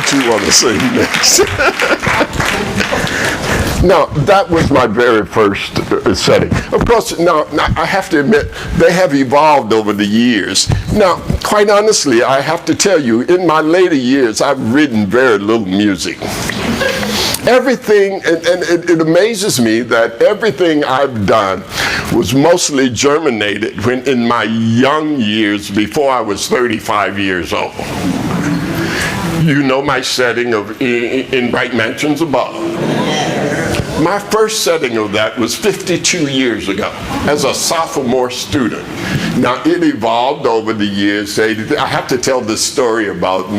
What you want to sing next? Now, that was my very first setting. Of course, now, I have to admit, they have evolved over the years. Now, quite honestly, I have to tell you, in my later years, I've written very little music. Everything, and it amazes me that everything I've done was mostly germinated when in my young years before I was 35 years old. You know my setting of In Bright Mansions Above. My first setting of that was 52 years ago as a sophomore student. Now, it evolved over the years. I have to tell this story about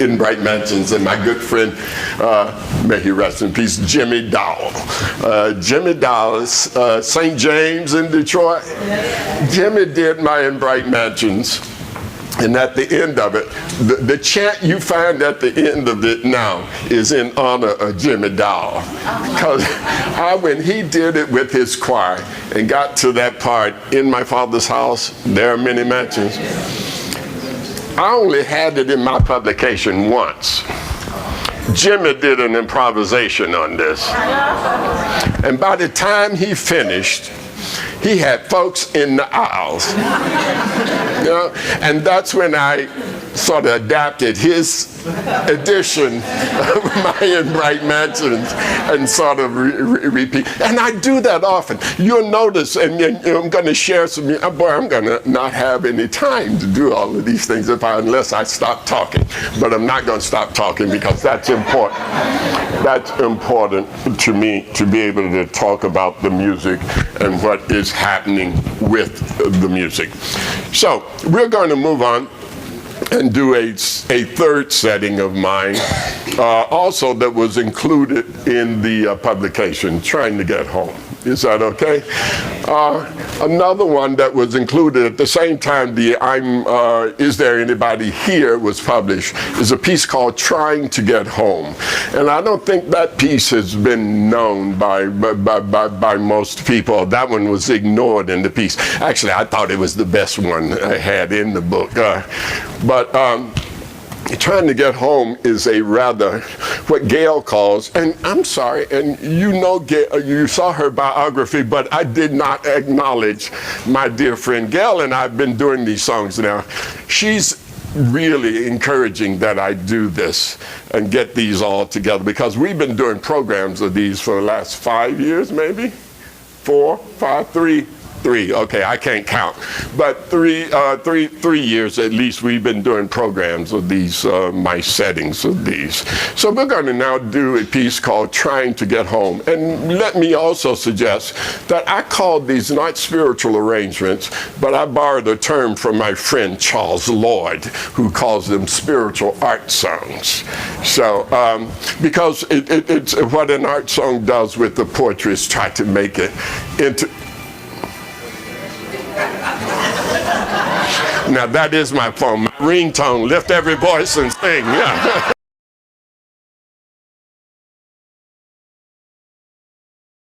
In Bright Mansions and my good friend, may he rest in peace, Jimmy Dowell. Jimmy Dowell, St. James in Detroit. Jimmy did my In Bright Mansions. And at the end of it, the chant you find at the end of it now is in honor of Jimmy Dowell. Because when he did it with his choir and got to that part, in my Father's house, there are many mansions, I only had it in my publication once. Jimmy did an improvisation on this. And by the time he finished, he had folks in the aisles. You know? And that's when I sort of adapted his edition of my In Bright Mansions and sort of repeat. And I do that often. You'll notice, and I'm going to share some, boy, I'm going to not have any time to do all of these things unless I stop talking. But I'm not going to stop talking because that's important. That's important to me, to be able to talk about the music and what is happening with the music. So we're going to move on and do a third setting of mine, also that was included in the publication, Trying to Get Home. Is that okay? Another one that was included at the same time the Is There Anybody Here was published is a piece called Trying to Get Home. And I don't think that piece has been known by most people. That one was ignored in the piece. Actually, I thought it was the best one I had in the book. But Trying to Get Home is a rather, what Gail calls, and I'm sorry, and you know Gail, you saw her biography, but I did not acknowledge my dear friend Gail, and I've been doing these songs now. She's really encouraging that I do this and get these all together, because we've been doing programs of these for the last 5 years, maybe? 4, 5, 3. Okay, I can't count, but 3 years at least we've been doing programs of these, my settings of these. So we're going to now do a piece called Trying to Get Home. And let me also suggest that I called these not spiritual arrangements, but I borrowed a term from my friend Charles Lloyd, who calls them spiritual art songs. So, because it's what an art song does with the poetry is try to make it into. Now that is my phone. My ringtone. Lift every voice and sing. Yeah.